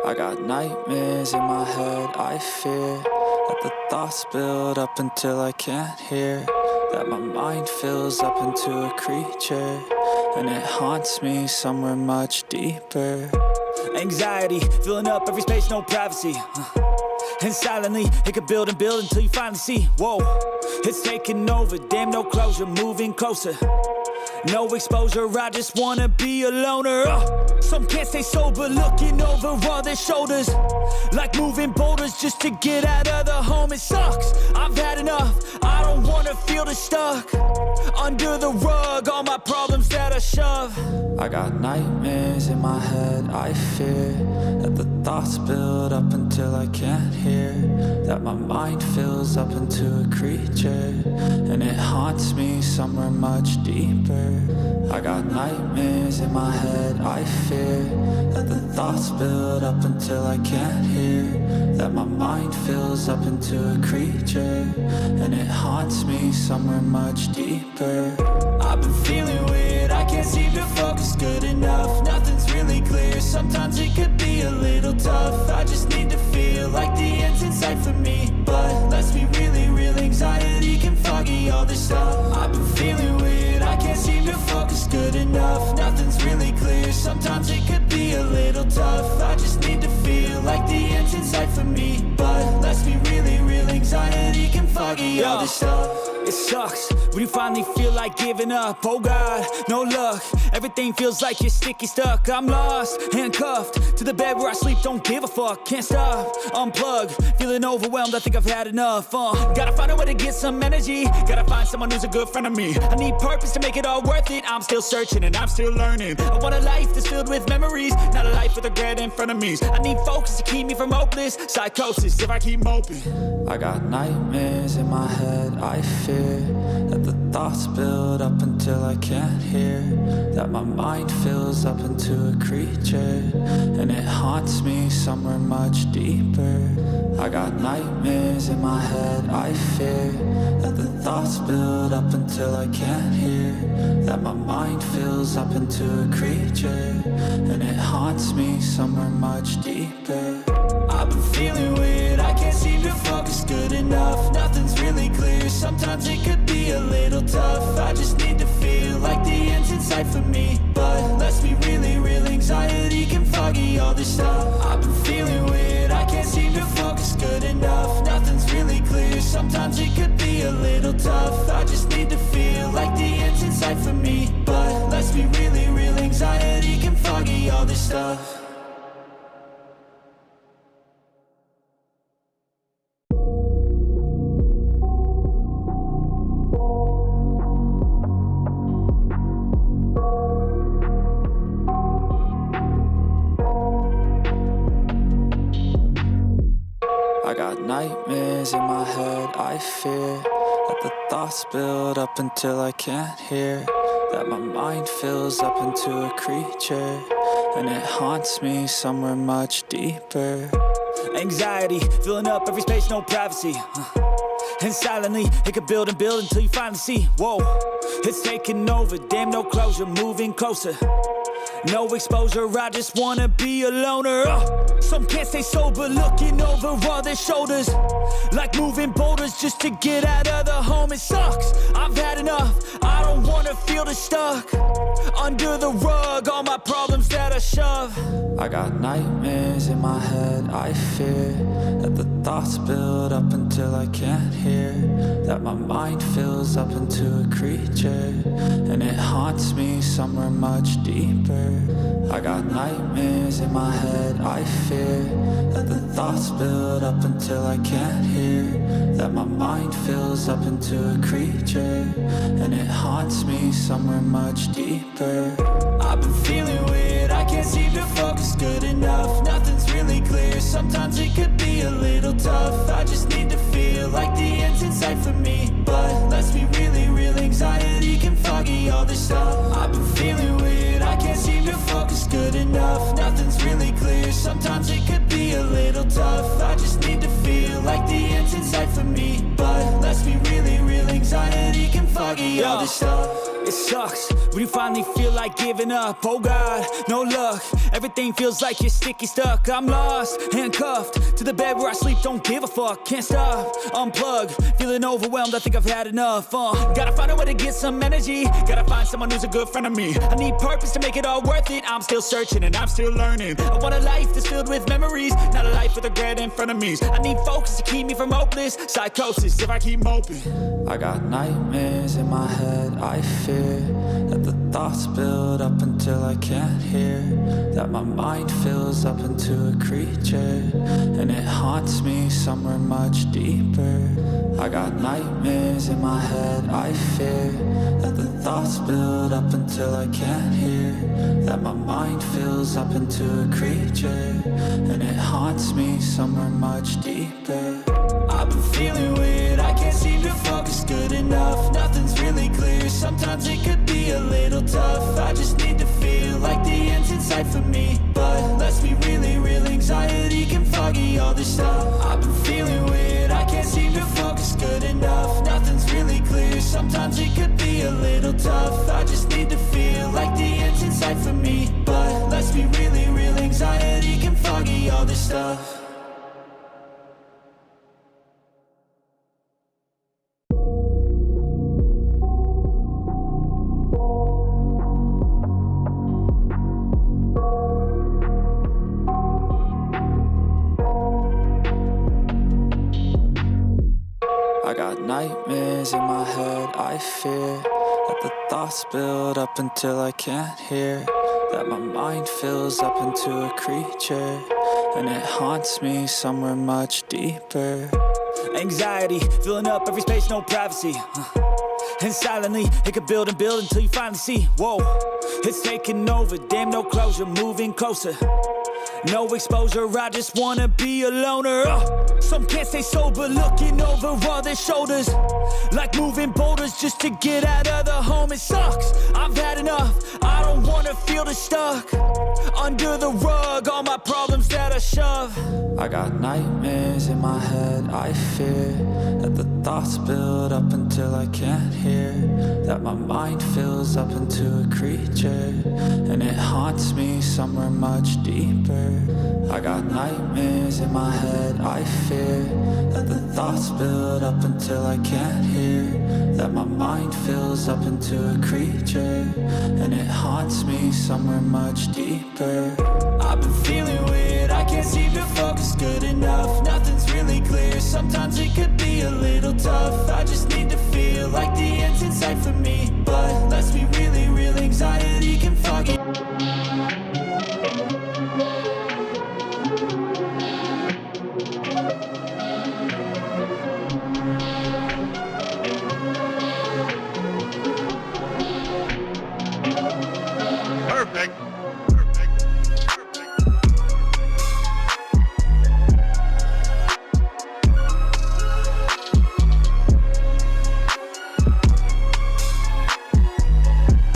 I got nightmares in my head, I fear that the thoughts build up until I can't hear, that my mind fills up into a creature, and it haunts me somewhere much deeper. Anxiety, filling up every space, no privacy. And silently, it could build and build until you finally see, whoa, it's taking over, damn no closure, moving closer. No exposure, I just wanna be a loner. Some can't stay sober, looking over all their shoulders, like moving boulders just to get out of the home. It sucks, I've had enough, I don't wanna feel the stuck under the rug, all my problems that I shove. I got nightmares in my head, I fear that the thoughts build up until I can't hear, that my mind fills up into a creature, and it haunts me somewhere much deeper. I got nightmares in my head, I fear that the thoughts build up until I can't hear, that my mind fills up into a creature, and it haunts me somewhere much deeper. I've been feeling weird, I can't seem to focus good enough, nothing's really clear, sometimes it could be a little tough. I just need to feel like the end's in sight for me, but let's be really real, anxiety can foggy all this stuff. I've been feeling weird, I can't seem to focus good enough, nothing's really clear, sometimes it could be a little tough. I just need to feel like the end's in sight for me, but let's be really real, anxiety can foggy all this stuff. It sucks when you finally feel like giving up. Oh God, no luck, everything feels like you're sticky stuck. I'm lost, handcuffed to the bed where I sleep, don't give a fuck. Can't stop, unplug, feeling overwhelmed, I think I've had enough. Gotta find a way to get some energy, gotta find someone who's a good friend of me. I need purpose to make it all worth it, I'm still searching and I'm still learning. I want a life that's filled with memories, not a life with regret in front of me. I need focus to keep me from hopeless psychosis if I keep moping. I got nightmares in my head, I fear that the thoughts build up until I can't hear, that my mind fills up into a creature, and it haunts me somewhere much deeper. I got nightmares in my head, I fear that the thoughts build up until I can't hear, that my mind fills up into a creature, and it haunts me somewhere much deeper. I've been feeling weird, I can't seem to focus good enough, nothing's really clear, sometimes it could be a little tough. I just need to feel like the end's in sight for me, but let's be really real, anxiety can foggy all this stuff. I've been feeling weird, I can't seem to focus good enough, nothing's really clear, sometimes it could be a little tough. I just need to feel like the end's in sight for me, but let's be really real, anxiety can foggy all this stuff. I got nightmares in my head, I fear that the thoughts build up until I can't hear, that my mind fills up into a creature, and it haunts me somewhere much deeper. Anxiety, filling up every space, no privacy. And silently, it could build and build until you finally see, whoa, it's taking over, damn no closure, moving closer. No exposure, I just wanna be a loner. Some can't stay sober, looking over all their shoulders, like moving boulders just to get out of the home. It sucks, I've had enough, I don't wanna feel the stuck under the rug, all my problems that I shove. I got nightmares in my head, I fear that the thoughts build up until I can't hear, that my mind fills up into a creature, and it haunts me somewhere much deeper. I got nightmares in my head, I fear that the thoughts build up until I can't hear, that my mind fills up into a creature, and it haunts me somewhere much deeper. I've been feeling weird, I can't seem to focus good enough, nothing's really clear, sometimes it could be a little tough. I tough. I just need to feel like the end's in sight for me. But let's be really real, anxiety can foggy all this stuff. It sucks when you finally feel like giving up. Oh God, no luck. Everything feels like you're sticky stuck. I'm lost, handcuffed to the bed where I sleep. Don't give a fuck, can't stop. Unplug, feeling overwhelmed. I think I've had enough. Gotta find a way to get some energy. Gotta find someone who's a good friend of me. I need purpose to make it all worth it. I'm still searching and I'm still learning. I want a life that's filled with memories, not a life with regret in front of me. I need focus to keep me from hopeless psychosis if I keep moping. I got nightmares in my head, I fear that the thoughts build up until I can't hear, that my mind fills up into a creature, and it haunts me somewhere much deeper. I got nightmares in my head, I fear that the thoughts build up until I can't hear, that my mind fills up into a creature, and it haunts me somewhere much deeper. I've been feeling weird, I can't seem to focus good enough. Nothing's really clear, sometimes it could be a little tough. I just need to feel like the end's in sight for me. But let's be really real, anxiety can foggy all this stuff. I've been feeling weird, I can't seem to focus good enough. Nothing's really clear, sometimes it could be a little tough. I just need to feel like the end's in sight for me. But let's be really real, anxiety can foggy all this stuff. I got nightmares in my head, I fear that the thoughts build up until I can't hear, that my mind fills up into a creature, and it haunts me somewhere much deeper. Anxiety, filling up every space, no privacy. And silently, it could build and build until you finally see, whoa, it's taking over, damn no closure, moving closer. No exposure, I just wanna be a loner. Some can't stay sober, looking over all their shoulders, like moving boulders just to get out of the home. It sucks, I've had enough, I don't wanna feel the stuck under the rug, all my problems that I shove. I got nightmares in my head, I fear that the thoughts build up until I can't hear, that my mind fills up into a creature, and it haunts me somewhere much deeper. I got nightmares in my head, I fear that the thoughts build up until I can't hear, that my mind fills up into a creature, and it haunts me somewhere much deeper. I've been feeling weird, I can't seem to focus good enough. Nothing's really clear, sometimes it could be a little tough. I just need to feel like the end's in sight for me. But let's be really real, anxiety can foggy. Perfect.